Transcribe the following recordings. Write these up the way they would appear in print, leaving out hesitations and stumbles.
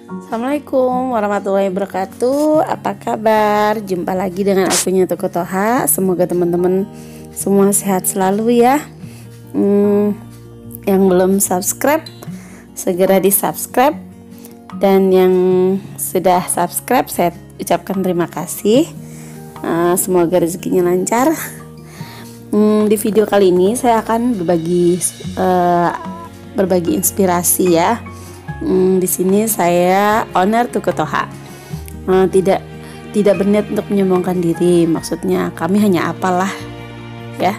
Assalamualaikum warahmatullahi wabarakatuh. Apa kabar? Jumpa lagi dengan akunya Toko Toha. Semoga teman-teman semua sehat selalu ya. Yang belum subscribe segera di subscribe, dan yang sudah subscribe saya ucapkan terima kasih. Semoga rezekinya lancar. Di video kali ini saya akan berbagi inspirasi ya. Di sini saya owner Toko Toha. Tidak berniat untuk menyombongkan diri. Maksudnya kami hanya apalah ya,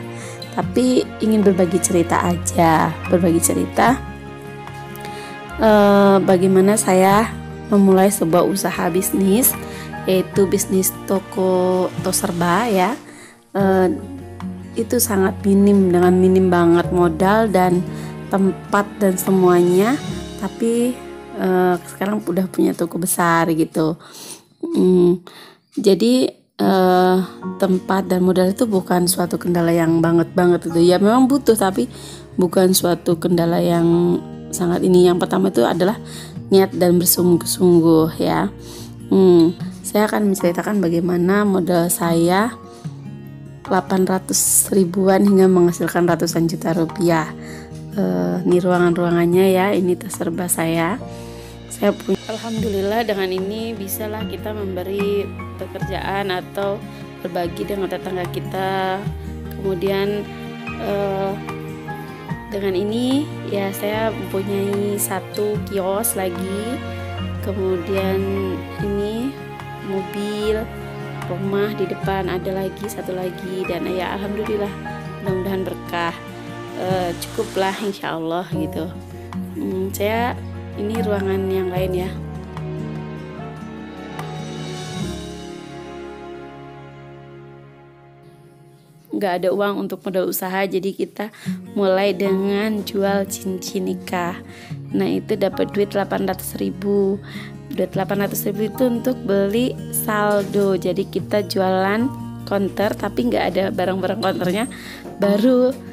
tapi ingin berbagi cerita aja. Berbagi cerita bagaimana saya memulai sebuah usaha bisnis, yaitu bisnis toko serba ya. Itu sangat dengan minim banget modal dan tempat dan semuanya, tapi sekarang udah punya toko besar gitu. Jadi tempat dan modal itu bukan suatu kendala yang banget itu ya, memang butuh, tapi bukan suatu kendala yang sangat ini. Yang pertama itu adalah niat dan bersungguh-sungguh ya. Saya akan menceritakan bagaimana modal saya 800 ribuan hingga menghasilkan ratusan juta rupiah. Ini ruangannya ya, ini terserba saya punya. Alhamdulillah dengan ini bisalah kita memberi pekerjaan atau berbagi dengan tetangga kita. Kemudian dengan ini ya saya mempunyai satu kios lagi, kemudian ini mobil, rumah di depan ada lagi satu lagi, dan ya alhamdulillah mudah-mudahan berkah. Cukuplah insya Allah gitu. Saya ini ruangan yang lain ya. Nggak ada uang untuk modal usaha, jadi kita mulai dengan jual cincin nikah. Nah itu dapat duit 800 ribu. Duit 800 ribu itu untuk beli saldo. Jadi kita jualan konter tapi nggak ada barang-barang konternya, baru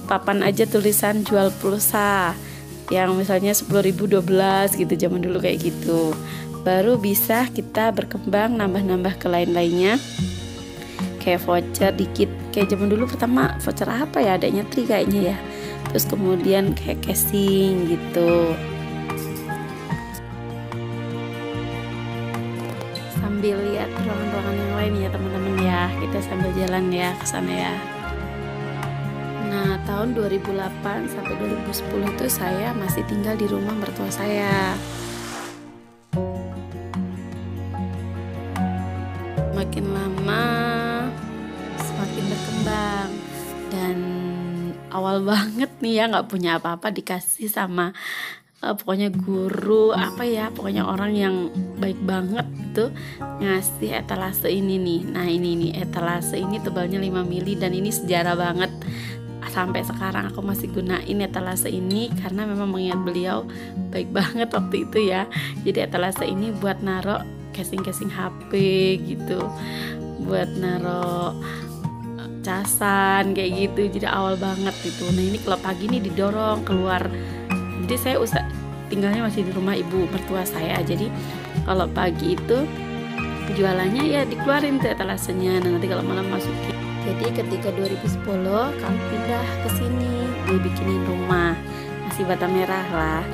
papan aja tulisan jual pulsa yang misalnya 10.000 12 gitu, zaman dulu kayak gitu. Baru bisa kita berkembang nambah-nambah ke lain-lainnya, kayak voucher dikit. Kayak zaman dulu pertama voucher apa ya, adanya Tri kayaknya ya. Terus kemudian kayak casing gitu. Sambil lihat ruangan-ruangan yang lain ya teman-teman ya, kita sambil jalan ya ke sana ya. Nah tahun 2008 sampai 2010 itu saya masih tinggal di rumah mertua saya. Makin lama semakin berkembang, dan awal banget nih ya, nggak punya apa-apa dikasih sama pokoknya guru pokoknya orang yang baik banget tuh, ngasih etalase ini nih. Nah ini nih etalase ini tebalnya 5 mili, dan ini sejarah banget. Sampai sekarang aku masih gunain etalase ini karena memang mengingat beliau baik banget waktu itu ya. Jadi etalase ini buat naro casing-casing HP gitu, buat naro casan kayak gitu. Jadi awal banget itu. Nah ini kalau pagi nih didorong keluar. Jadi saya tinggalnya masih di rumah ibu mertua saya. Jadi kalau pagi itu jualannya ya dikeluarin tuh etalasenya. Nah nanti kalau malam masukin. Jadi ketika 2010 kami pindah ke sini, dibikinin rumah, masih bata merah lah.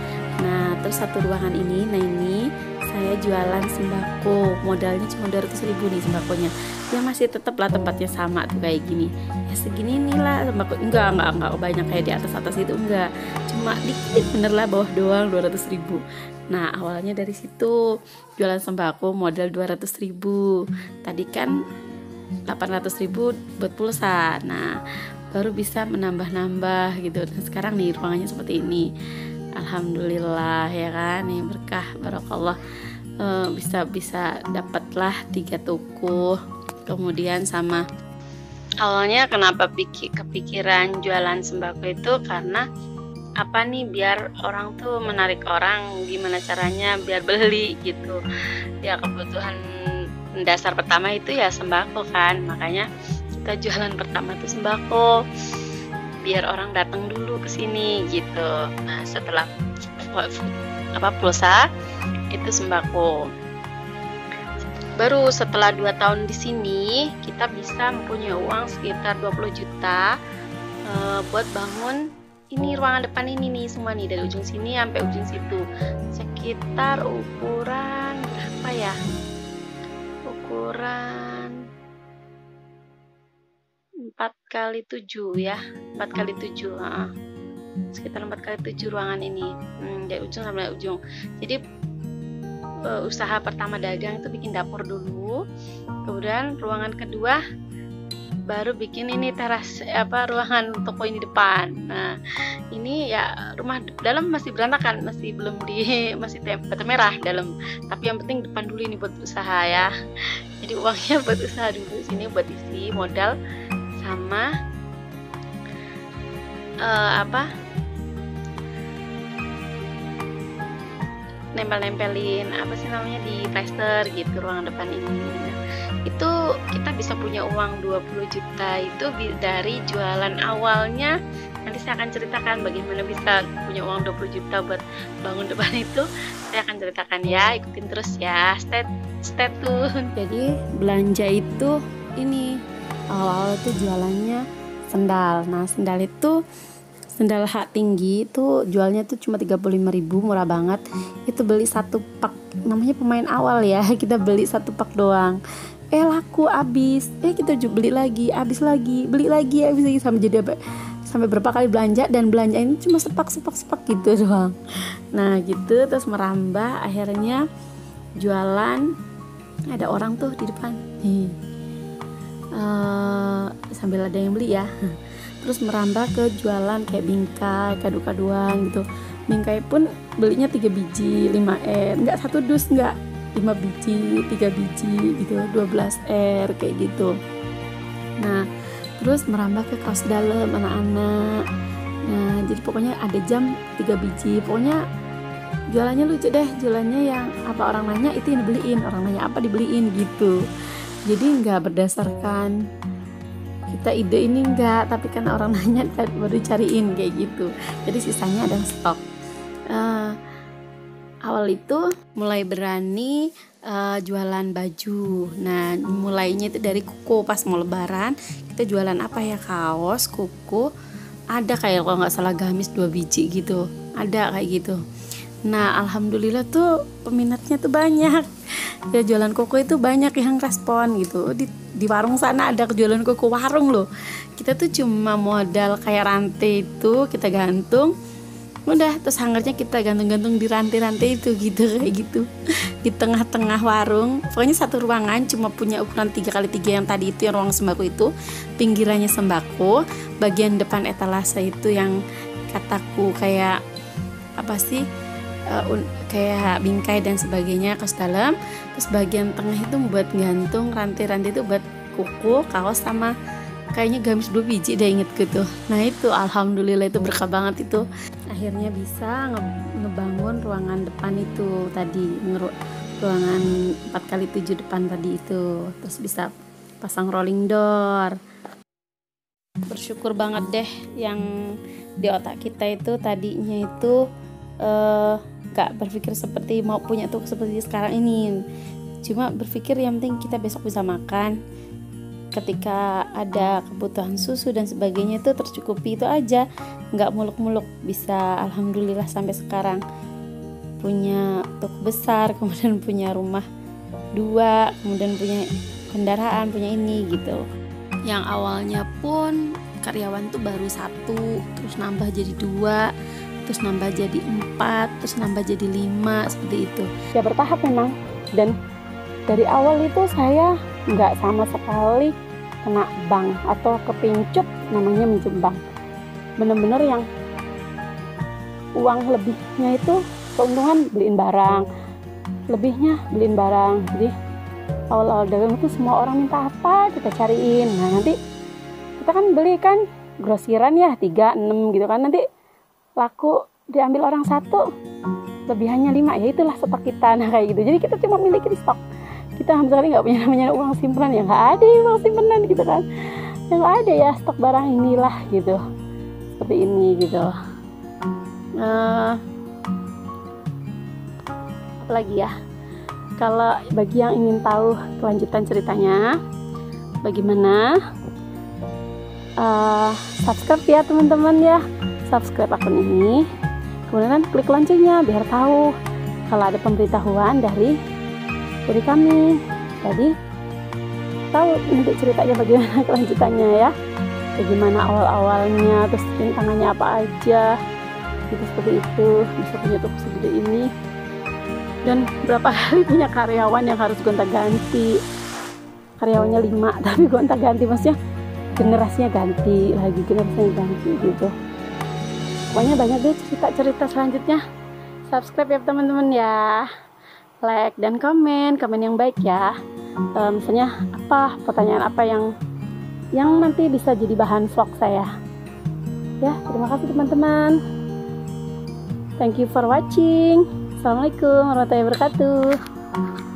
Nah terus satu ruangan ini, nah ini saya jualan sembako, modalnya cuma 200 ribu nih sembakonya. Ya masih tetap lah tempatnya sama tuh kayak gini. Ya segini nih lah sembako, enggak banyak kayak di atas itu, enggak. Cuma dikit bener lah, bawah doang 200 ribu. Nah awalnya dari situ jualan sembako modal 200 ribu. Tadi kan 800 ribu buat pulsa. Nah baru bisa menambah-nambah gitu. Dan sekarang nih ruangannya seperti ini. Alhamdulillah ya kan, nih berkah barokallah. Bisa dapatlah 3 toko. Kemudian sama awalnya kenapa kepikiran jualan sembako itu karena apa nih, biar orang tuh menarik orang, gimana caranya biar beli gitu ya. Kebutuhan dasar pertama itu ya sembako kan, makanya kita jualan pertama itu sembako biar orang datang dulu ke sini gitu. Nah setelah pulsa, itu sembako. Baru setelah 2 tahun di sini kita bisa mempunyai uang sekitar 20 juta buat bangun ini ruangan depan ini nih semua nih, dari ujung sini sampai ujung situ. Sekitar ukuran berapa ya? Ukuran 4x7 ya, 4x7, sekitar 4x7 ruangan ini, dari ujung sampai ujung. Jadi usaha pertama dagang itu bikin dapur dulu, kemudian ruangan kedua baru bikin ini teras ruangan toko ini depan. Nah ini ya rumah dalam masih berantakan, masih belum masih bata merah dalam, tapi yang penting depan dulu ini buat usaha ya. Jadi uangnya buat usaha dulu, sini buat isi modal sama nempel-nempelin di plaster gitu ruangan depan ini. Nah, itu kita bisa punya uang 20 juta itu dari jualan awalnya. Nanti saya akan ceritakan bagaimana bisa punya uang 20 juta buat bangun depan itu. Saya akan ceritakan ya, ikutin terus ya, stay tune. Jadi belanja itu ini awal itu jualannya sendal. Nah sendal itu sendal hak tinggi itu jualnya tuh cuma 35.000, murah banget. Itu beli satu pak, namanya pemain awal ya, kita beli satu pak doang. Laku habis. Kita beli lagi, habis lagi, beli lagi, habis lagi, sampai berapa kali belanja, dan belanja ini cuma sepak gitu doang. Nah gitu terus merambah, akhirnya jualan. Ada orang tuh di depan. Sambil ada yang beli ya. Terus merambah ke jualan kayak bingkai, kado-kadoan gitu. Bingkai pun belinya 3 biji 5R, enggak 1 dus, enggak 5 biji 3 biji gitu, 12R kayak gitu. Nah terus merambah ke kaos dalam anak-anak. Nah jadi pokoknya ada jam 3 biji. Pokoknya jualannya lucu deh, jualannya yang apa orang nanya itu yang dibeliin, orang nanya apa dibeliin gitu. Jadi nggak berdasarkan kita ide ini enggak, tapi kan orang nanya baru cariin kayak gitu. Jadi sisanya ada stok. Awal itu mulai berani jualan baju. Nah mulainya itu dari kuku. Pas mau lebaran kita jualan apa ya, kaos, kuku, ada kayak kalau nggak salah gamis 2 biji gitu, ada kayak gitu. Nah alhamdulillah tuh peminatnya tuh banyak ya, jualan kuku itu banyak yang respon gitu. Di warung sana ada jualan kuku warung loh. Kita tuh cuma modal kayak rantai itu kita gantung, udah terus hangernya kita gantung-gantung di rantai-rantai itu gitu, kayak gitu di tengah-tengah warung. Pokoknya satu ruangan cuma punya ukuran 3x3 yang tadi itu, yang ruang sembako itu, pinggirannya sembako, bagian depan etalase itu yang kataku kayak apa sih, kayak bingkai dan sebagainya, kaos dalam. Terus bagian tengah itu buat gantung, rantai-rantai itu buat kuku, kaos, sama kayaknya gamis 2 biji deh, inget gitu. Nah itu alhamdulillah itu berkah banget itu. Akhirnya bisa ngebangun ruangan depan itu tadi, ruangan 4x7 depan tadi itu. Terus bisa pasang rolling door. Bersyukur banget deh yang di otak kita itu tadinya itu gak berpikir seperti mau punya tuh seperti sekarang ini. Cuma berpikir yang penting kita besok bisa makan, ketika ada kebutuhan susu dan sebagainya itu tercukupi, itu aja, nggak muluk-muluk. Bisa alhamdulillah sampai sekarang punya toko besar, kemudian punya rumah 2, kemudian punya kendaraan, punya ini gitu. Yang awalnya pun karyawan tuh baru 1, terus nambah jadi 2, terus nambah jadi 4, terus nambah jadi 5, seperti itu ya, bertahap memang. Dan dari awal itu saya nggak sama sekali kena bank atau kepincut, namanya minjem bank. Bener-bener yang uang lebihnya itu keuntungan beliin barang, lebihnya beliin barang. Jadi awal-awal dagang itu semua orang minta apa kita cariin. Nah nanti kita kan beli kan grosiran ya 3, 6 gitu kan, nanti laku diambil orang 1, lebihannya 5, ya itulah stok kita. Nah kayak gitu, jadi kita cuma miliki di stok. Kita sama sekali nggak punya namanya uang simpanan, ya nggak ada ya uang simpanan gitu kan, yang nggak ada ya stok barang inilah gitu, seperti ini gitu. apalagi ya. Kalau bagi yang ingin tahu kelanjutan ceritanya bagaimana, subscribe ya teman-teman ya, subscribe akun ini, kemudian klik loncengnya biar tahu kalau ada pemberitahuan dari kami. Jadi tahu nanti ceritanya bagaimana kelanjutannya ya, bagaimana awal-awalnya, terus rintangannya apa aja gitu, seperti itu. Bisa punya toko segede ini dan berapa kali punya karyawan yang harus gonta-ganti. Karyawannya 5 tapi gonta-ganti, maksudnya generasinya ganti lagi, generasinya ganti gitu. Pokoknya banyak deh cerita-cerita selanjutnya. Subscribe ya teman-teman ya, like dan komen yang baik ya. Misalnya apa, pertanyaan apa yang nanti bisa jadi bahan vlog saya ya. Terima kasih teman-teman, thank you for watching. Assalamualaikum warahmatullahi wabarakatuh.